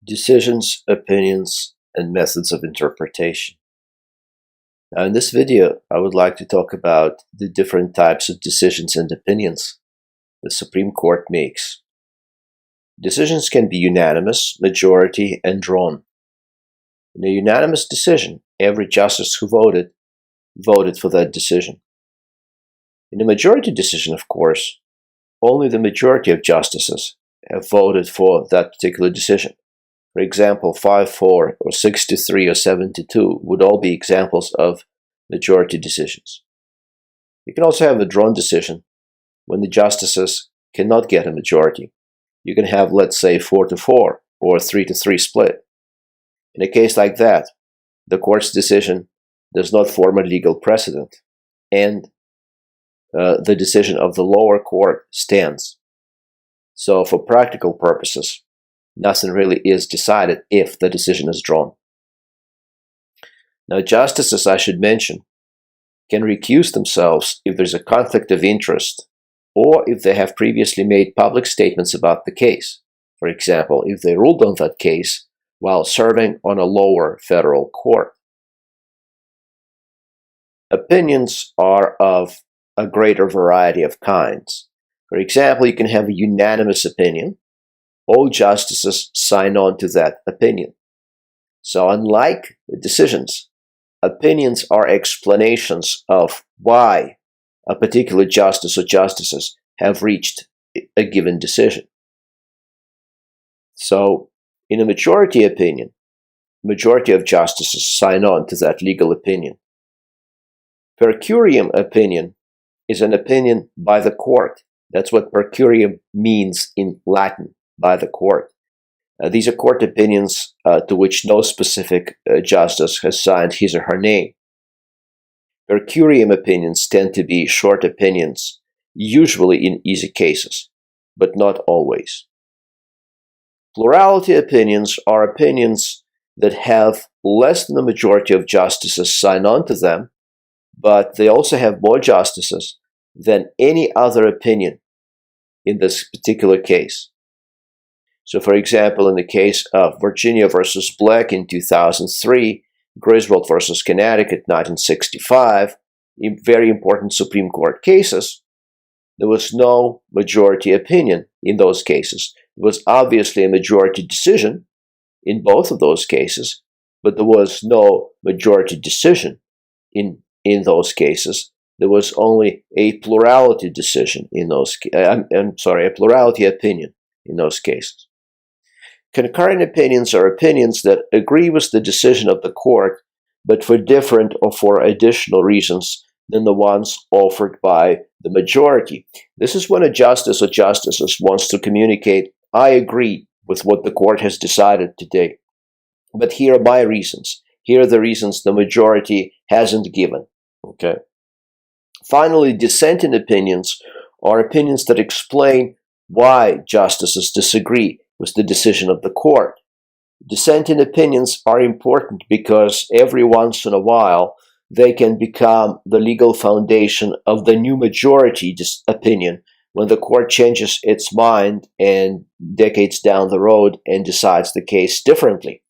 Decisions, opinions, and methods of interpretation. Now, in this video, I would like to talk about the different types of decisions and opinions the Supreme Court makes. Decisions can be unanimous, majority, and drawn. In a unanimous decision, every justice who voted for that decision. In a majority decision, of course, only the majority of justices have voted for that particular decision. For example, 5-4 or 6-3 or 7-2 would all be examples of majority decisions. You can also have a drawn decision when the justices cannot get a majority. You can have, let's say, 4-4 or 3-3 split. In a case like that, the court's decision does not form a legal precedent, and the decision of the lower court stands. So for practical purposes, nothing really is decided if the decision is drawn. Now, justices, I should mention, can recuse themselves if there's a conflict of interest or if they have previously made public statements about the case. For example, if they ruled on that case while serving on a lower federal court. Opinions are of a greater variety of kinds. For example, you can have a unanimous opinion. All justices sign on to that opinion. So unlike decisions, opinions are explanations of why a particular justice or justices have reached a given decision. So in a majority opinion, majority of justices sign on to that legal opinion. Per curiam opinion is an opinion by the court. That's what per curiam means in Latin, by the court. These are court opinions to which no specific justice has signed his or her name. Per curiam opinions tend to be short opinions, usually in easy cases, but not always. Plurality opinions are opinions that have less than the majority of justices sign on to them, but they also have more justices than any other opinion in this particular case. So, for example, in the case of Virginia versus Black in 2003, Griswold versus Connecticut 1965, in very important Supreme Court cases, there was no majority opinion in those cases. There was obviously a majority decision in both of those cases, but there was no majority decision in those cases. There was only a plurality decision in those. A plurality opinion in those cases. Concurrent opinions are opinions that agree with the decision of the court, but for different or for additional reasons than the ones offered by the majority. This is when a justice or justices wants to communicate, I agree with what the court has decided today, but here are my reasons. Here are the reasons the majority hasn't given. Okay. Finally, dissenting opinions are opinions that explain why justices disagree with the decision of the court. Dissenting opinions are important because every once in a while they can become the legal foundation of the new majority opinion when the court changes its mind and decades down the road and decides the case differently.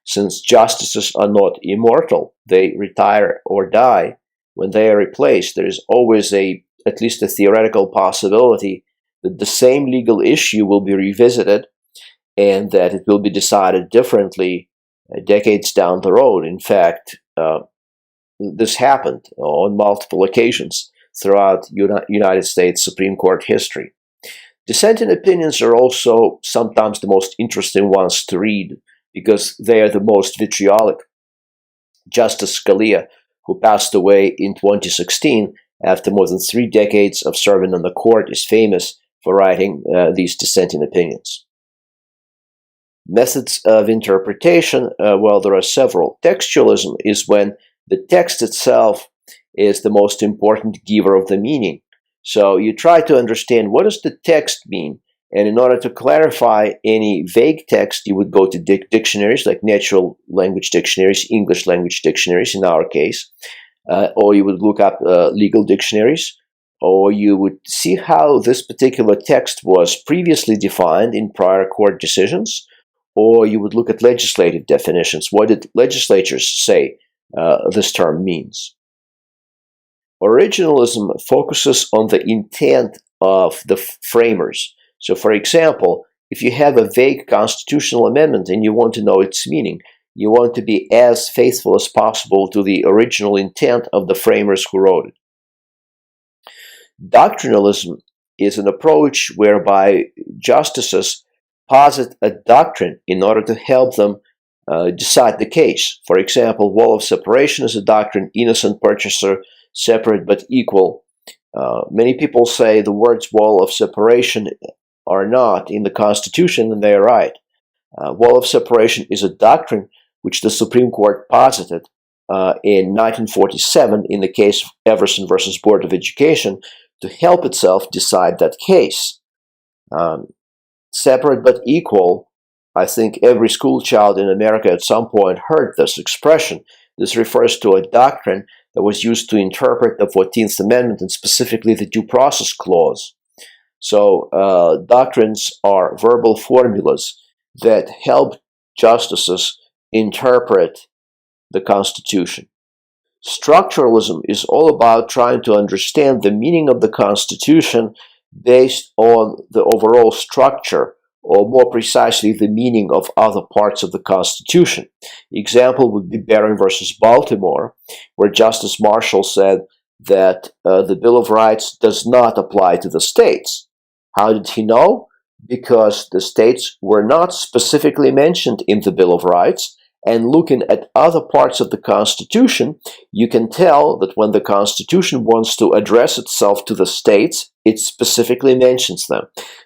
Since justices are not immortal, they retire or die. When they are replaced, there is always at least a theoretical possibility that the same legal issue will be revisited and that it will be decided differently decades down the road. In fact, this happened on multiple occasions throughout United States Supreme Court history. Dissenting opinions are also sometimes the most interesting ones to read because they are the most vitriolic. Justice Scalia, who passed away in 2016 after more than 3 decades of serving on the court, is famous for writing these dissenting opinions. Methods of interpretation, well, there are several. Textualism is when the text itself is the most important giver of the meaning. So you try to understand what does the text mean, and in order to clarify any vague text, you would go to dictionaries like natural language dictionaries, English language dictionaries in our case, or you would look up legal dictionaries, or you would see how this particular text was previously defined in prior court decisions, or you would look at legislative definitions. What did legislatures say this term means? Originalism focuses on the intent of the framers. So, for example, if you have a vague constitutional amendment and you want to know its meaning, you want to be as faithful as possible to the original intent of the framers who wrote it. Doctrinalism is an approach whereby justices posit a doctrine in order to help them decide the case. For example, wall of separation is a doctrine, innocent purchaser, separate but equal. Many people say the words wall of separation are not in the Constitution, and they are right. Wall of separation is a doctrine which the Supreme Court posited in 1947 in the case of Everson versus Board of Education to help itself decide that case. Separate but equal, I think every school child in America at some point heard this expression. This refers to a doctrine that was used to interpret the 14th Amendment and specifically the Due Process Clause. So doctrines are verbal formulas that help justices interpret the Constitution. Structuralism is all about trying to understand the meaning of the Constitution based on the overall structure, or more precisely, the meaning of other parts of the Constitution. Example would be Barron versus Baltimore, where Justice Marshall said that the Bill of Rights does not apply to the states. How did he know? Because the states were not specifically mentioned in the Bill of Rights, and looking at other parts of the Constitution, you can tell that when the Constitution wants to address itself to the states, it specifically mentions them.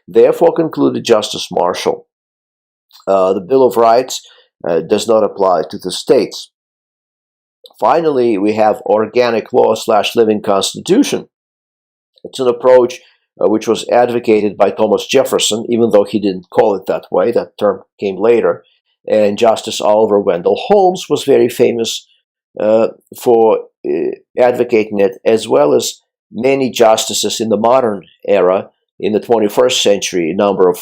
Therefore, concluded Justice Marshall, the Bill of Rights does not apply to the states. Finally, we have organic law / living constitution. It's an approach which was advocated by Thomas Jefferson, even though he didn't call it that way. That term came later. And Justice Oliver Wendell Holmes was very famous for advocating it, as well as many justices in the modern era. In the 21st century, a number of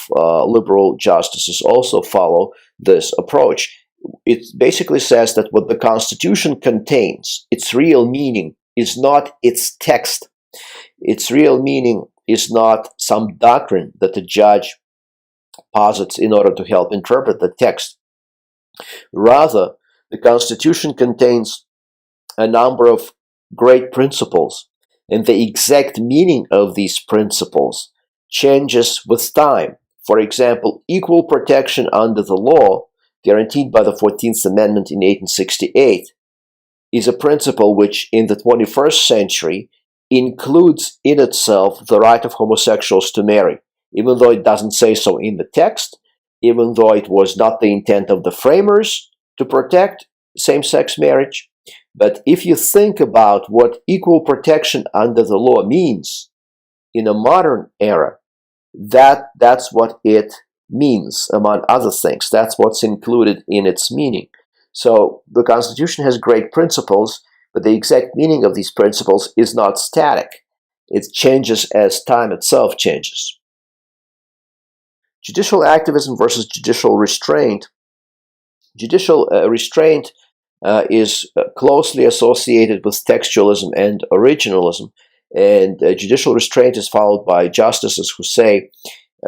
liberal justices also follow this approach. It basically says that what the Constitution contains, its real meaning, is not its text. Its real meaning is not some doctrine that the judge posits in order to help interpret the text. Rather, the Constitution contains a number of great principles, and the exact meaning of these principles changes with time. For example, equal protection under the law, guaranteed by the 14th Amendment in 1868, is a principle which in the 21st century includes in itself the right of homosexuals to marry, even though it doesn't say so in the text, even though it was not the intent of the framers to protect same-sex marriage. But if you think about what equal protection under the law means in a modern era, that's what it means, among other things. That's what's included in its meaning. So the Constitution has great principles, but the exact meaning of these principles is not static. It changes as time itself changes. Judicial activism versus judicial restraint. Judicial restraint is closely associated with textualism and originalism, and judicial restraint is followed by justices who say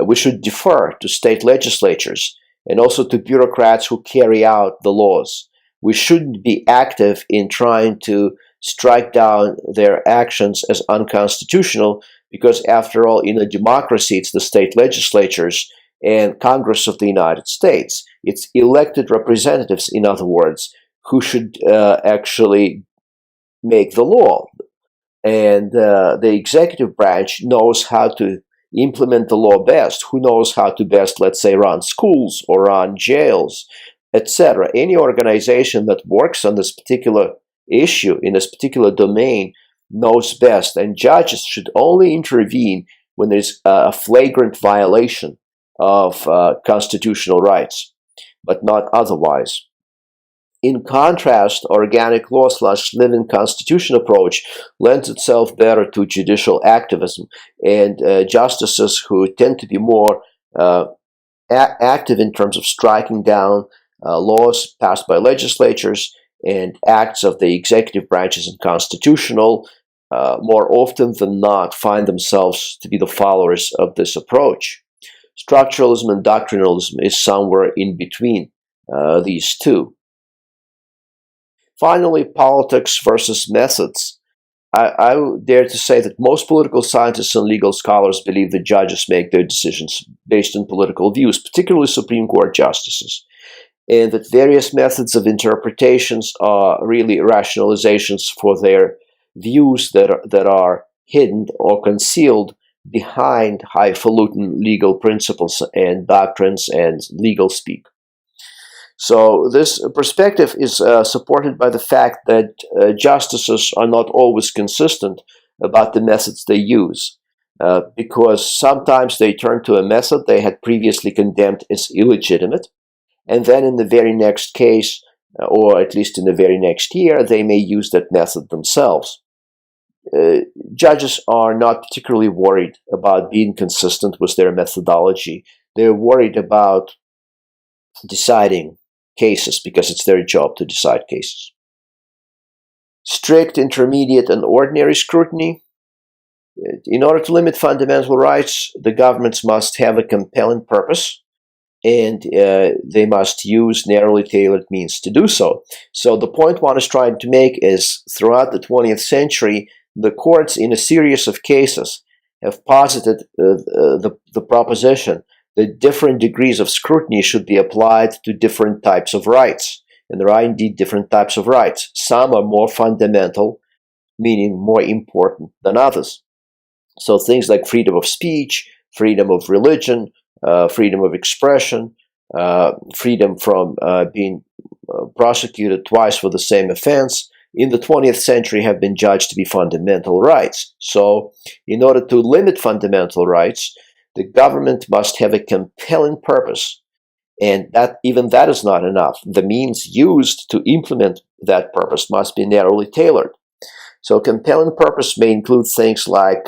we should defer to state legislatures and also to bureaucrats who carry out the laws. We shouldn't be active in trying to strike down their actions as unconstitutional, because after all, in a democracy, it's the state legislatures and Congress of the United States. It's elected representatives, in other words, who should actually make the law. And the executive branch knows how to implement the law best. Who knows how to best, let's say, run schools or run jails, etc. Any organization that works on this particular issue in this particular domain knows best. And judges should only intervene when there's a flagrant violation of constitutional rights, but not otherwise. In contrast, organic law / living constitution approach lends itself better to judicial activism, and justices who tend to be more active in terms of striking down laws passed by legislatures and acts of the executive branches and constitutional, more often than not, find themselves to be the followers of this approach. Structuralism and doctrinalism is somewhere in between these two. Finally, politics versus methods. I would dare to say that most political scientists and legal scholars believe that judges make their decisions based on political views, particularly Supreme Court justices, and that various methods of interpretations are really rationalizations for their views that are hidden or concealed behind highfalutin legal principles and doctrines and legal speak. So this perspective is supported by the fact that justices are not always consistent about the methods they use, because sometimes they turn to a method they had previously condemned as illegitimate, and then in the very next case, or at least in the very next year, they may use that method themselves. Judges are not particularly worried about being consistent with their methodology. They're worried about deciding cases because it's their job to decide cases. Strict, intermediate, and ordinary scrutiny. In order to limit fundamental rights, the governments must have a compelling purpose, and they must use narrowly tailored means to do so. So the point one is trying to make is, throughout the 20th century, the courts in a series of cases have posited the proposition that different degrees of scrutiny should be applied to different types of rights. And there are indeed different types of rights. Some are more fundamental, meaning more important than others. So things like freedom of speech, freedom of religion, freedom of expression, freedom from being prosecuted twice for the same offense, in the 20th century have been judged to be fundamental rights. So in order to limit fundamental rights, the government must have a compelling purpose, and that even that is not enough. The means used to implement that purpose must be narrowly tailored. So compelling purpose may include things like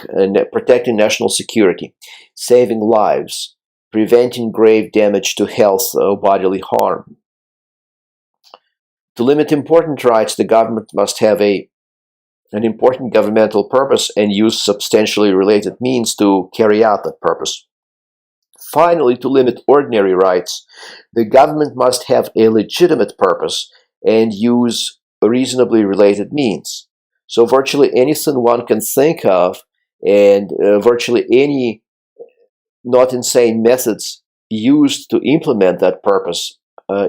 protecting national security, saving lives, preventing grave damage to health or bodily harm. To limit important rights, the government must have an important governmental purpose and use substantially related means to carry out that purpose. Finally, to limit ordinary rights, the government must have a legitimate purpose and use reasonably related means. So virtually anything one can think of and virtually any not insane methods used to implement that purpose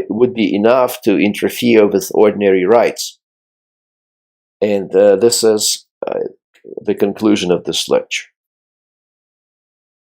would be enough to interfere with ordinary rights. And this is the conclusion of this lecture.